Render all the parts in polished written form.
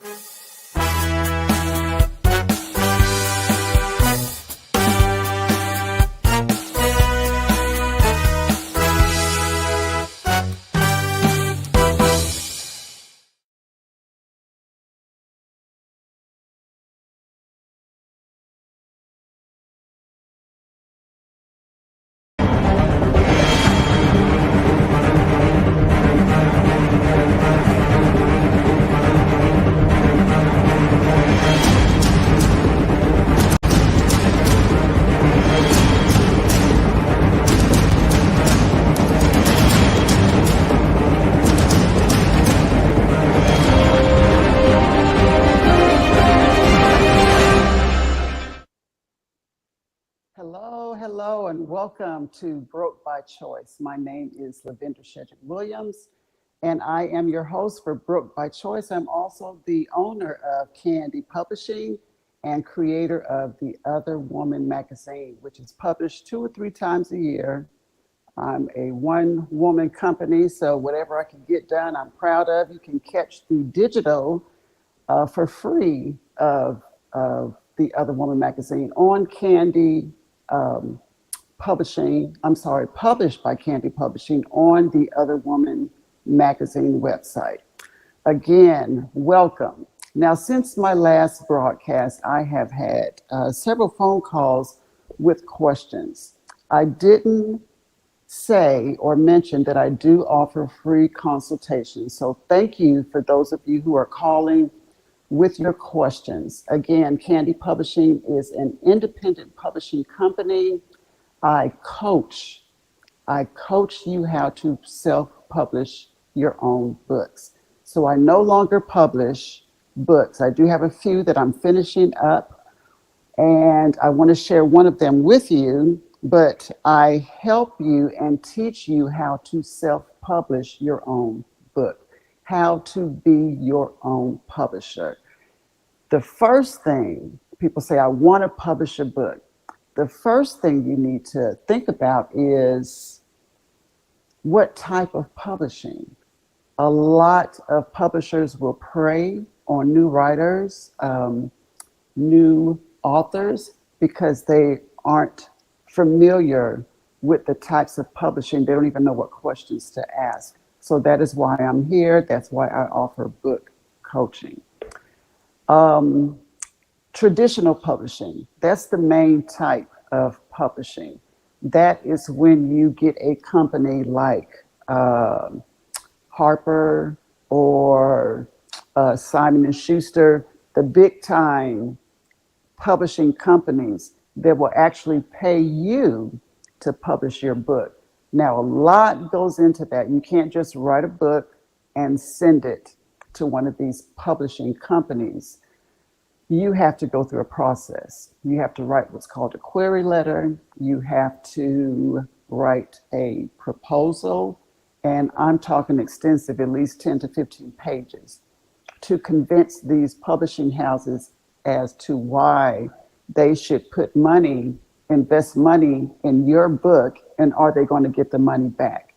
Hello, hello, and welcome to Broke by Choice. My name is Lavendra Shedrick Williams, and I am your host for Broke by Choice. I'm also the owner of Candy Publishing and creator of The Other Woman magazine, which is published 2 or 3 times a year. I'm a one-woman company, so whatever I can get done, I'm proud of. You can catch the digital for free of The Other Woman magazine on Candy Publishing. Published by Candy Publishing on The Other Woman magazine website. Again, welcome. Now, since my last broadcast, I have had several phone calls with questions. I didn't say or mention that I do offer free consultations. So thank you for those of you who are calling with your questions. Again, Candy Publishing is an independent publishing company. I coach you how to self-publish your own books. So I no longer publish books. I do have a few that I'm finishing up, and I want to share one of them with you, but I help you and teach you how to self-publish your own book, how to be your own publisher. The first thing people say, I want to publish a book. The first thing you need to think about is what type of publishing. A lot of publishers will prey on new writers, new authors, because they aren't familiar with the types of publishing. They don't even know what questions to ask. So that is why I'm here. That's why I offer book coaching. Traditional publishing, that's the main type of publishing. That is when you get a company like Harper or Simon & Schuster, the big time publishing companies that will actually pay you to publish your book. Now, a lot goes into that. You can't just write a book and send it to one of these publishing companies. You have to go through a process. You have to write what's called a query letter. You have to write a proposal, and I'm talking extensive, at least 10 to 15 pages, to convince these publishing houses as to why they should invest money in your book, and are they going to get the money back?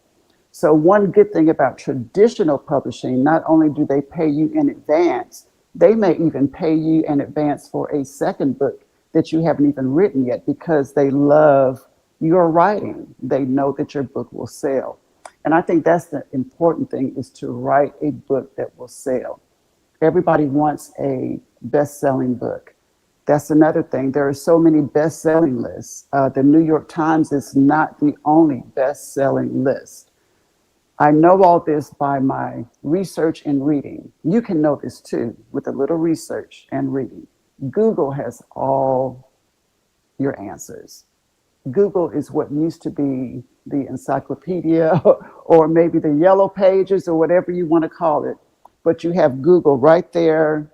So one good thing about traditional publishing, not only do they pay you in advance, they may even pay you in advance for a second book that you haven't even written yet, because they love your writing. They know that your book will sell. And I think that's the important thing, is to write a book that will sell. Everybody wants a best-selling book. That's another thing. There are so many best-selling lists. The New York Times is not the only best-selling list. I know all this by my research and reading. You can know this too with a little research and reading. Google has all your answers. Google is what used to be the encyclopedia or maybe the yellow pages or whatever you want to call it. But you have Google right there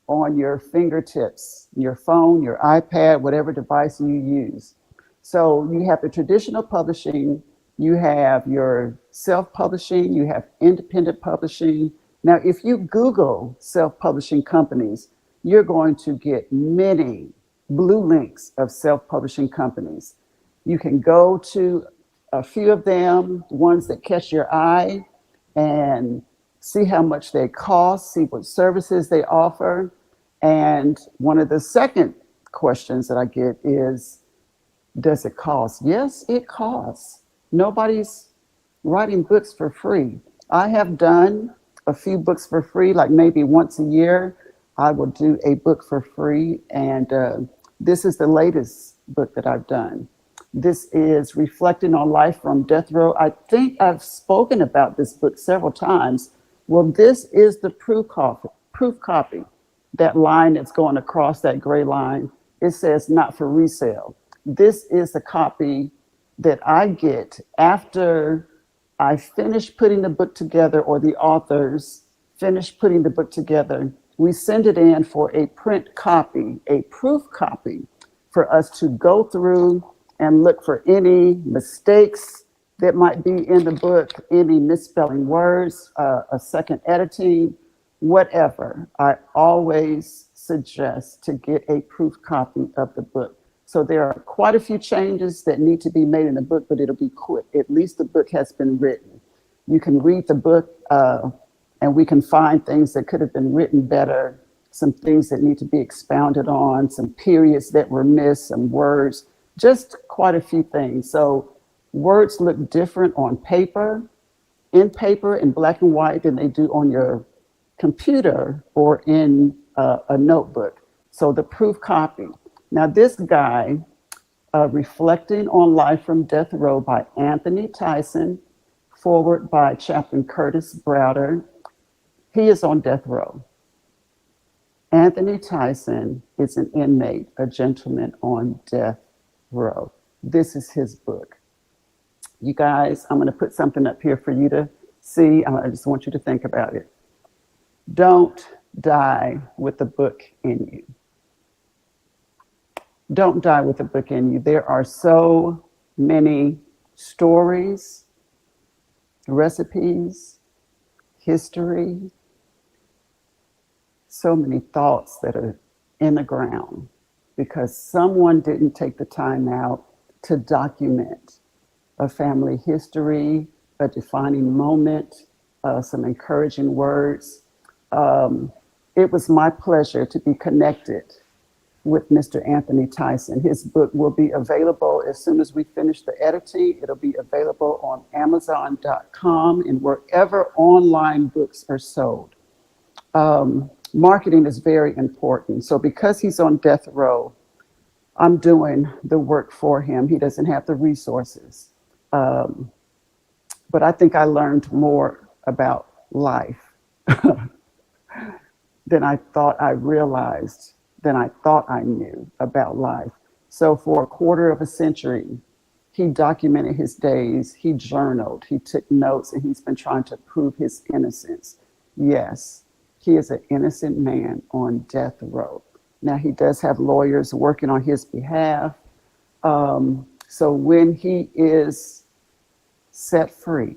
on your fingertips, your phone, your iPad, whatever device you use. So you have the traditional publishing, you have your self-publishing, you have independent publishing. Now, if you Google self-publishing companies, you're going to get many blue links of self-publishing companies. You can go to a few of them, ones that catch your eye, and see how much they cost, see what services they offer. And one of the second questions that I get is, does it cost? Yes, it costs. Nobody's writing books for free. I have done a few books for free, like maybe once a year. I will do a book for free, and this is the latest book that I've done. This is Reflecting on Life from Death Row. I think I've spoken about this book several times. Well, this is the proof copy. That line that's going across that gray line, it says not for resale. This is the copy that I get after I finish putting the book together, or the authors finish putting the book together. We send it in for a print copy, a proof copy, for us to go through and look for any mistakes that might be in the book, any misspelling words, a second editing, whatever. I always suggest to get a proof copy of the book. So there are quite a few changes that need to be made in the book, but it'll be quick. At least the book has been written. You can read the book and we can find things that could have been written better, some things that need to be expounded on, some periods that were missed, some words, just quite a few things. So words look different on paper, in black and white, than they do on your computer or in a notebook. So the proof copy. Now this guy, Reflecting on Life from Death Row by Anthony Tyson, forward by Chaplain Curtis Browder. He is on death row. Anthony Tyson is an inmate, a gentleman on death row. This is his book. You guys, I'm going to put something up here for you to see. I just want you to think about it. Don't die with the book in you. Don't die with the book in you. There are so many stories, recipes, history, so many thoughts that are in the ground because someone didn't take the time out to document a family history, a defining moment, some encouraging words. It was my pleasure to be connected with Mr. Anthony Tyson. His book will be available as soon as we finish the editing. It'll be available on Amazon.com and wherever online books are sold. Marketing is very important. So because he's on death row, I'm doing the work for him. He doesn't have the resources. But I think I learned more about life than I thought I realized, than I thought I knew about life. So for a quarter of a century, he documented his days, he journaled, he took notes, and he's been trying to prove his innocence. Yes, he is an innocent man on death row. Now, he does have lawyers working on his behalf. So when he is set free,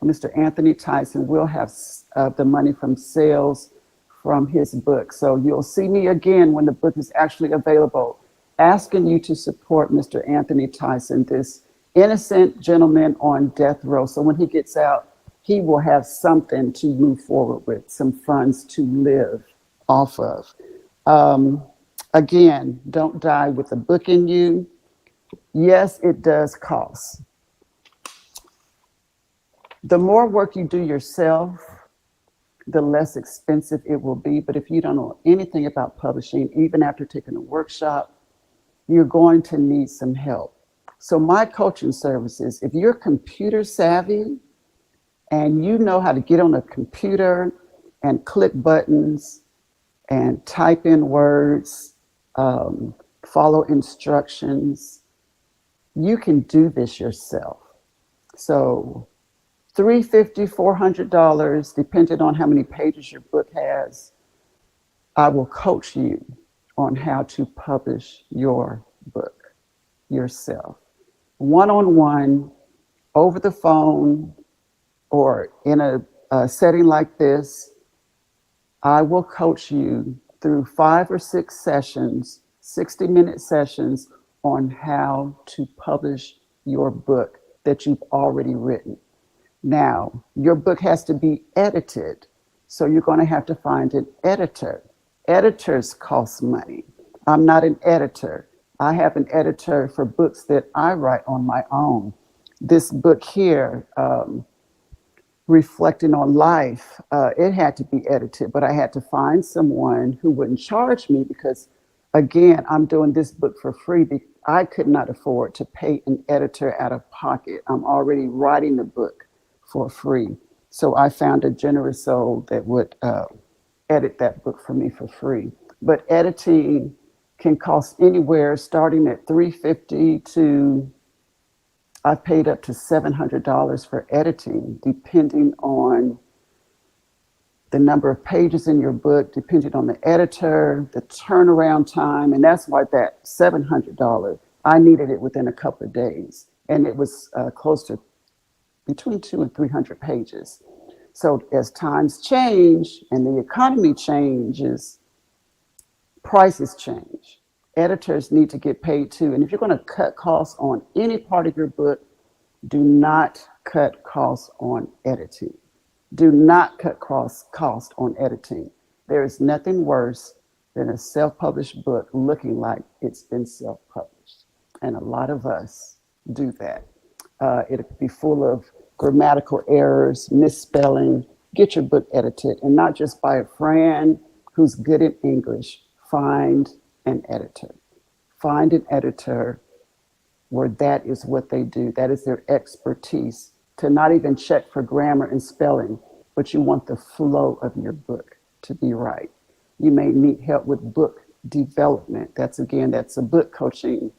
Mr. Anthony Tyson will have the money from sales from his book. So you'll see me again when the book is actually available, asking you to support Mr. Anthony Tyson, this innocent gentleman on death row. So when he gets out, he will have something to move forward with, some funds to live off of. Again, don't die with a book in you. Yes, it does cost. The more work you do yourself, the less expensive it will be. But if you don't know anything about publishing, even after taking a workshop, you're going to need some help. So my coaching services, if you're computer savvy and you know how to get on a computer and click buttons and type in words, follow instructions, you can do this yourself. So $350, $400, depending on how many pages your book has, I will coach you on how to publish your book yourself. One-on-one, over the phone, or in a setting like this, I will coach you through 5 or 6 sessions, 60-minute sessions on how to publish your book that you've already written. Now, your book has to be edited. So you're going to have to find an editor. Editors cost money. I'm not an editor. I have an editor for books that I write on my own. This book here, reflecting on life, it had to be edited, but I had to find someone who wouldn't charge me because, again, I'm doing this book for free. I could not afford to pay an editor out of pocket. I'm already writing the book for free. So I found a generous soul that would edit that book for me for free. But editing can cost anywhere starting at $350 to I've paid up to $700 for editing, depending on the number of pages in your book, depending on the editor, the turnaround time. And that's why that $700, I needed it within a couple of days. And it was close to between 200 and 300 pages. So as times change and the economy changes, prices change. Editors need to get paid too. And if you're going to cut costs on any part of your book, do not cut costs on editing. Do not cut cost on editing. There is nothing worse than a self-published book looking like it's been self-published. And a lot of us do that. It'll be full of grammatical errors, misspelling. Get your book edited, and not just by a friend who's good at English. Find an editor. Find an editor where that is what they do. That is their expertise, to not even check for grammar and spelling, but you want the flow of your book to be right. You may need help with book development. That's a book coaching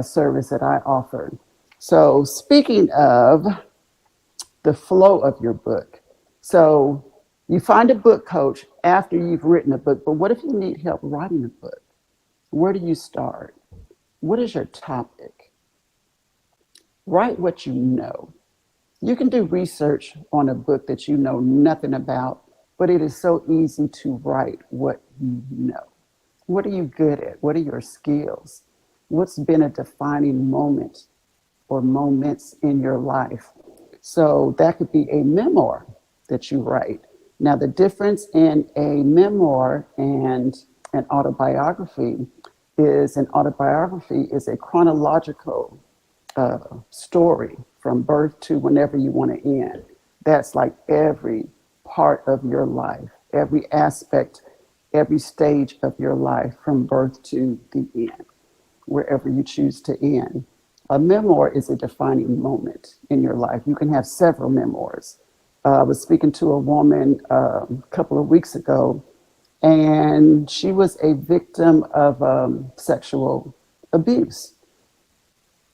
service that I offer. So speaking of the flow of your book, so you find a book coach after you've written a book, but what if you need help writing a book? Where do you start? What is your topic? Write what you know. You can do research on a book that you know nothing about, but it is so easy to write what you know. What are you good at? What are your skills? What's been a defining moment or moments in your life? So that could be a memoir that you write. Now, the difference in a memoir and an autobiography is a chronological story from birth to whenever you want to end. That's like every part of your life, every aspect, every stage of your life from birth to the end, wherever you choose to end. A memoir is a defining moment in your life. You can have several memoirs. I was speaking to a woman a couple of weeks ago, and she was a victim of sexual abuse.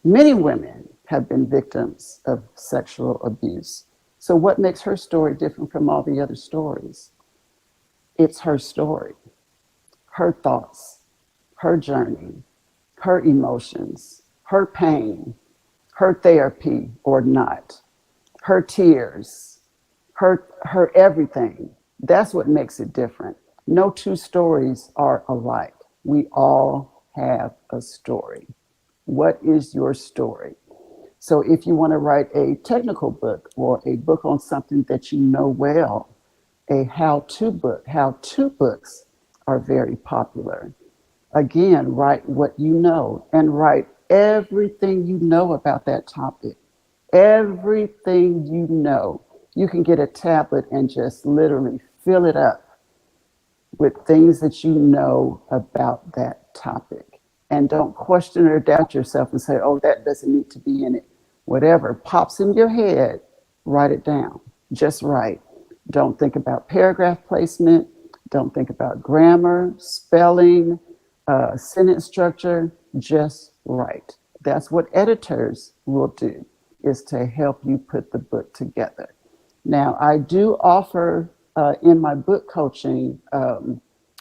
Many women have been victims of sexual abuse. So what makes her story different from all the other stories? It's her story, her thoughts, her journey, her emotions, her pain, her therapy or not, her tears, her everything. That's what makes it different. No two stories are alike. We all have a story. What is your story? So if you want to write a technical book or a book on something that you know well, a how-to book, how-to books are very popular. Again, write what you know and write everything you know about that topic. Everything you know. You can get a tablet and just literally fill it up with things that you know about that topic. And don't question or doubt yourself and say, oh, that doesn't need to be in it. Whatever pops in your head, write it down. Just write. Don't think about paragraph placement. Don't think about grammar, spelling, sentence structure. Just write. That's what editors will do, is to help you put the book together. Now, I do offer in my book coaching,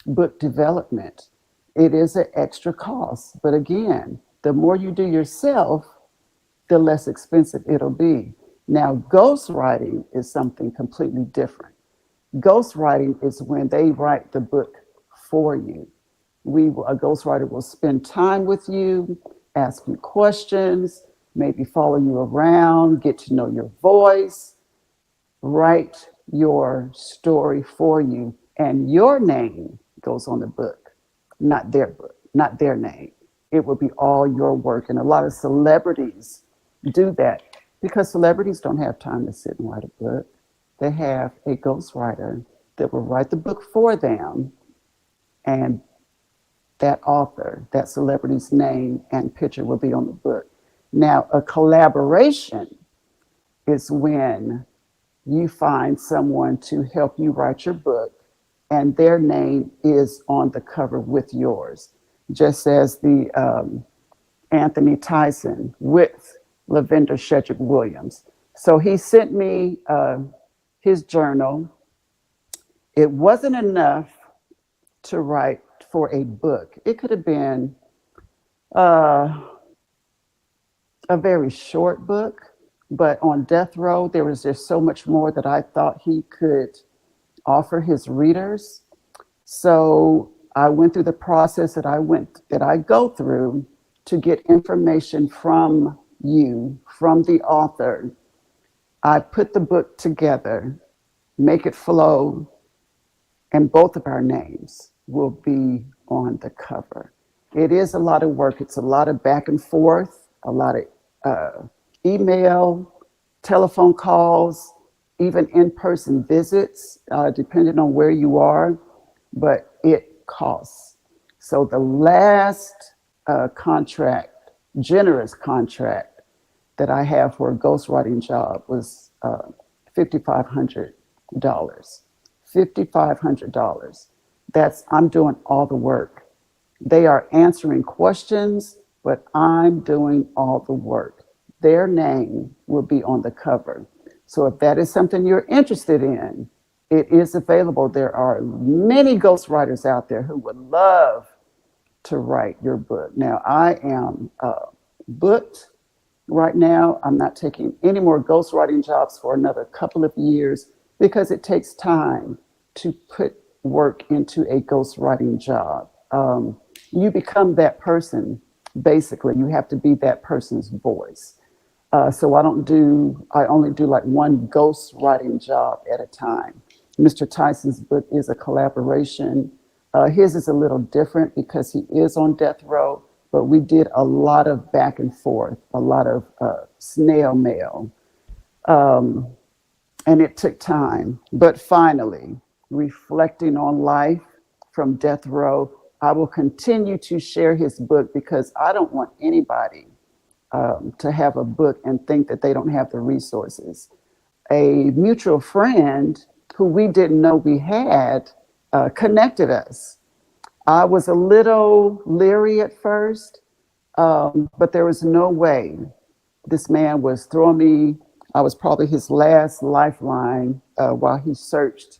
book development. It is an extra cost. But again, the more you do yourself, the less expensive it'll be. Now, ghostwriting is something completely different. Ghostwriting is when they write the book for you. A ghostwriter will spend time with you, ask you questions, maybe follow you around, get to know your voice, write your story for you, and your name goes on the book, not their book, not their name. It will be all your work. And a lot of celebrities do that because celebrities don't have time to sit and write a book. They have a ghostwriter that will write the book for them, and that author, that celebrity's name and picture will be on the book. Now, a collaboration is when you find someone to help you write your book and their name is on the cover with yours, just as the Anthony Tyson with Lavender Shedrick Williams. So he sent me his journal. It wasn't enough to write for a book. It could have been uh, a very short book, but on death row, there was just so much more that I thought he could offer his readers. So I went through the process that I go through to get information from you, from the author. I put the book together, make it flow, and both of our names will be on the cover. It is a lot of work. It's a lot of back and forth, a lot of email, telephone calls, even in-person visits, depending on where you are, but it costs. So the last contract, generous contract that I have for a ghostwriting job was $5,500. $5,500. I'm doing all the work. They are answering questions, but I'm doing all the work. Their name will be on the cover. So if that is something you're interested in, it is available. There are many ghostwriters out there who would love to write your book. Now, I am booked right now. I'm not taking any more ghostwriting jobs for another couple of years because it takes time to put work into a ghostwriting job. You become that person. Basically, you have to be that person's voice. So I only do like one ghostwriting job at a time. Mr. Tyson's book is a collaboration. His is a little different because he is on death row, but we did a lot of back and forth, a lot of snail mail. And it took time. But finally, reflecting on life from death row, I will continue to share his book because I don't want anybody to have a book and think that they don't have the resources. A mutual friend who we didn't know we had connected us. I was a little leery at first, but there was no way. This man was throwing me, I was probably his last lifeline while he searched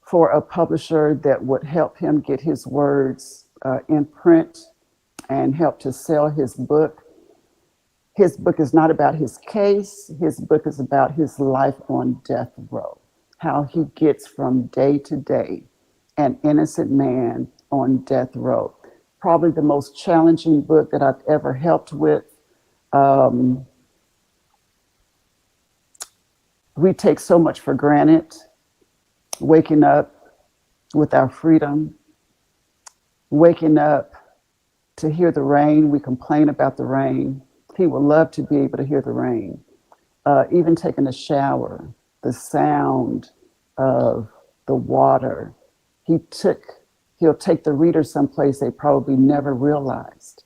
for a publisher that would help him get his words in print and help to sell his book. His book is not about his case. His book is about his life on death row, how he gets from day to day, an innocent man on death row. Probably the most challenging book that I've ever helped with. We take so much for granted, waking up with our freedom, waking up to hear the rain. We complain about the rain. He would love to be able to hear the rain. Even taking a shower, the sound of the water. He'll take the reader someplace they probably never realized.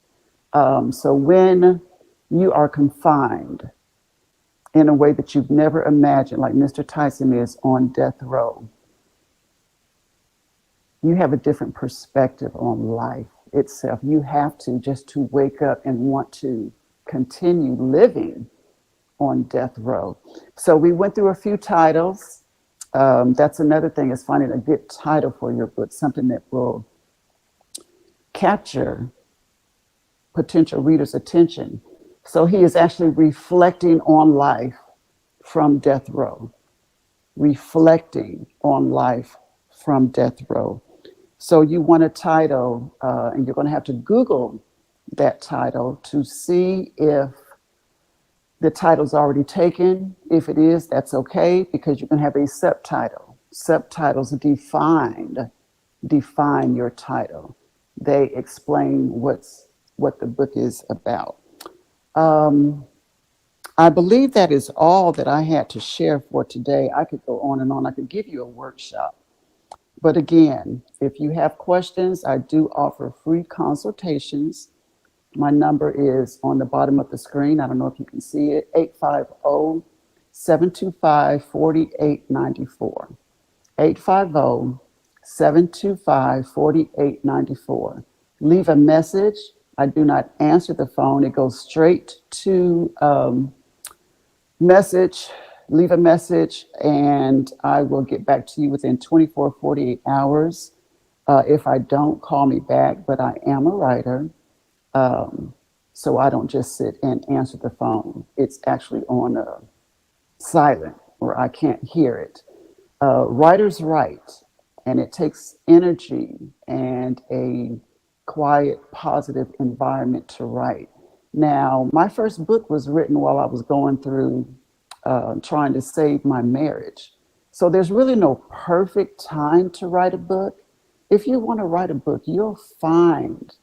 So when you are confined in a way that you've never imagined, like Mr. Tyson is on death row, you have a different perspective on life itself. You have to just to wake up and want to continue living on death row. So we went through a few titles. That's another thing, is finding a good title for your book, something that will capture potential readers' attention. So he is actually reflecting on life from death row, reflecting on life from death row. So you want a title, and you're going to have to Google that title to see if The title's already taken. If it is, that's okay because you can have a subtitle. Subtitles define your title. They explain what the book is about. Um, I believe that is all that I had to share for today. I could go on and on. I could give you a workshop. But again, if you have questions, I do offer free consultations. My number is on the bottom of the screen. I don't know if you can see it, 850-725-4894. 850-725-4894. Leave a message. I do not answer the phone. It goes straight to message. Leave a message and I will get back to you within 24, 48 hours. If I don't, call me back, but I am a writer. So I don't just sit and answer the phone. It's actually on silent where I can't hear it. Writers write, and it takes energy and a quiet, positive environment to write. Now, my first book was written while I was going through trying to save my marriage. So there's really no perfect time to write a book. If you want to write a book, you'll find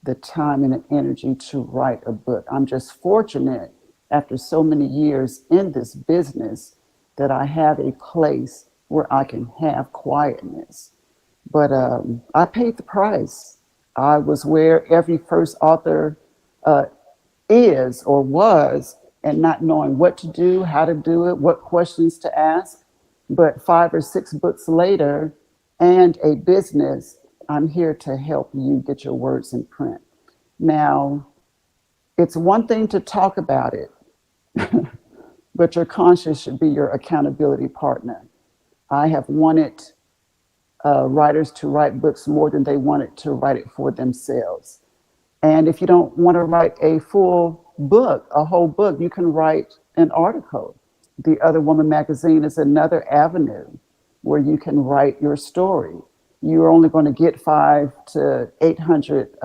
the time and the energy to write a book. I'm just fortunate after so many years in this business that I have a place where I can have quietness. But I paid the price. I was where every first author uh, is or was, and not knowing what to do, how to do it, what questions to ask. But 5 or 6 books later, and a business, I'm here to help you get your words in print. Now, it's one thing to talk about it, but your conscience should be your accountability partner. I have wanted writers to write books more than they wanted to write it for themselves. And if you don't want to write a full book, a whole book, you can write an article. The Other Woman magazine is another avenue where you can write your story. You're only going to get 500 to 800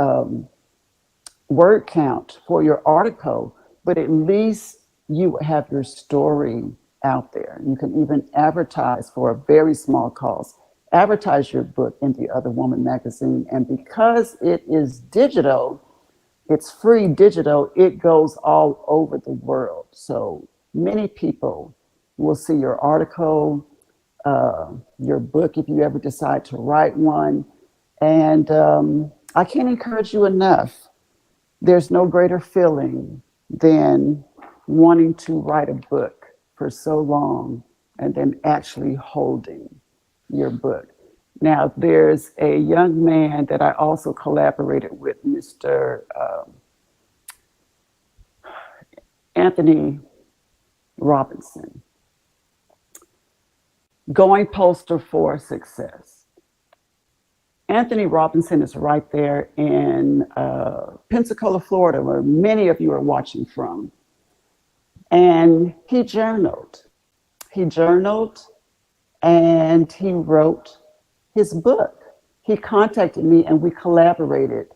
word count for your article, but at least you have your story out there. You can even advertise for a very small cost. Advertise your book in the Other Woman magazine. And because it is digital, it's free digital, it goes all over the world. So many people will see your article, your book, if you ever decide to write one. And I can't encourage you enough. There's no greater feeling than wanting to write a book for so long and then actually holding your book. Now, there's a young man that I also collaborated with, Mr. Anthony Robinson, Going Postal for Success. Anthony Robinson is right there in Pensacola, Florida, where many of you are watching from. And he journaled. He journaled and he wrote his book. He contacted me and we collaborated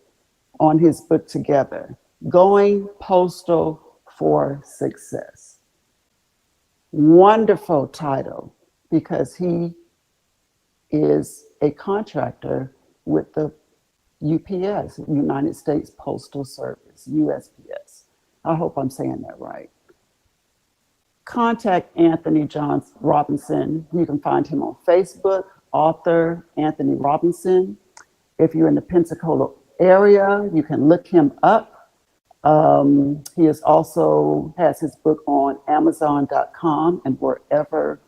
on his book together, Going Postal for Success. Wonderful title because he is a contractor with the UPS, United States Postal Service, USPS. I hope I'm saying that right. Contact Anthony John Robinson. You can find him on Facebook, author Anthony Robinson. If you're in the Pensacola area, you can look him up. He is also has his book on Amazon.com and wherever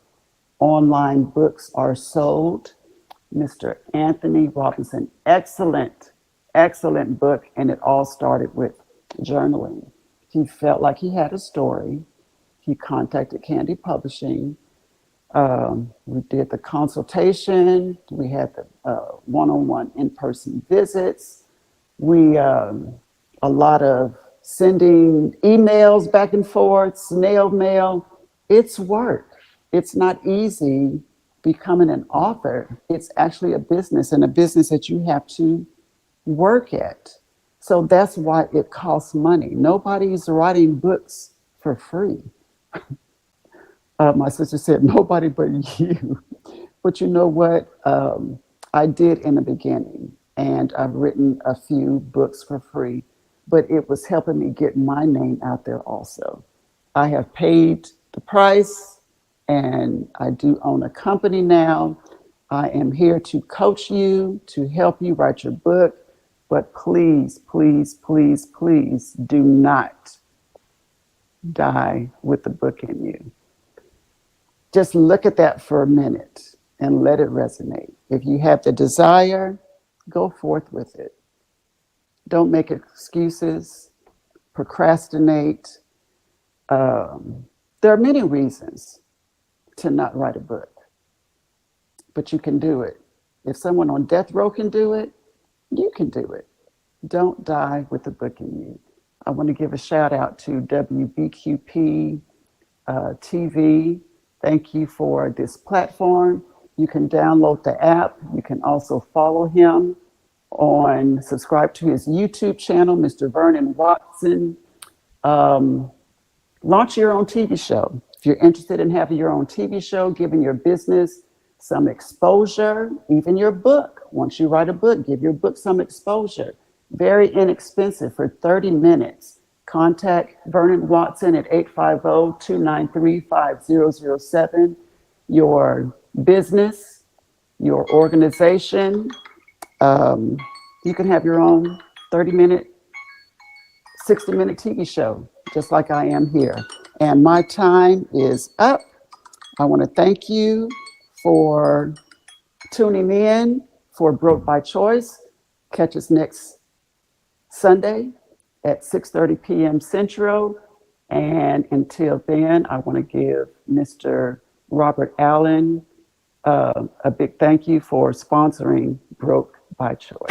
online books are sold. Mr. Anthony Robinson, excellent, excellent book. And it all started with journaling. He felt like he had a story. He contacted Candy Publishing. We did the consultation. We had the one-on-one in-person visits. We, a lot of sending emails back and forth, snail mail. It's work. It's not easy becoming an author. It's actually a business and a business that you have to work at. So that's why it costs money. Nobody's writing books for free. My sister said, nobody but you. But you know what? I did in the beginning, and I've written a few books for free, but it was helping me get my name out there also. I have paid the price, and I do own a company now. I am here to coach you, to help you write your book, but please, please, please, please do not die with the book in you. Just look at that for a minute and let it resonate. If you have the desire, go forth with it. Don't make excuses, procrastinate. There are many reasons to not write a book, but you can do it. If someone on death row can do it, you can do it. Don't die with the book in you. I want to give a shout out to WBQP TV. Thank you for this platform. You can download the app. You can also follow him subscribe to his YouTube channel, Mr. Vernon Watson. Launch your own TV show. If you're interested in having your own TV show, giving your business some exposure, even your book. Once you write a book, give your book some exposure. Very inexpensive for 30 minutes. Contact Vernon Watson at 850-293-5007. Your business, your organization. You can have your own 30-minute, 60-minute TV show, just like I am here. And my time is up. I want to thank you for tuning in for Broke by Choice. Catch us next Sunday at 6:30 p.m. Central. And until then, I want to give Mr. Robert Allen a big thank you for sponsoring Broke by Choice.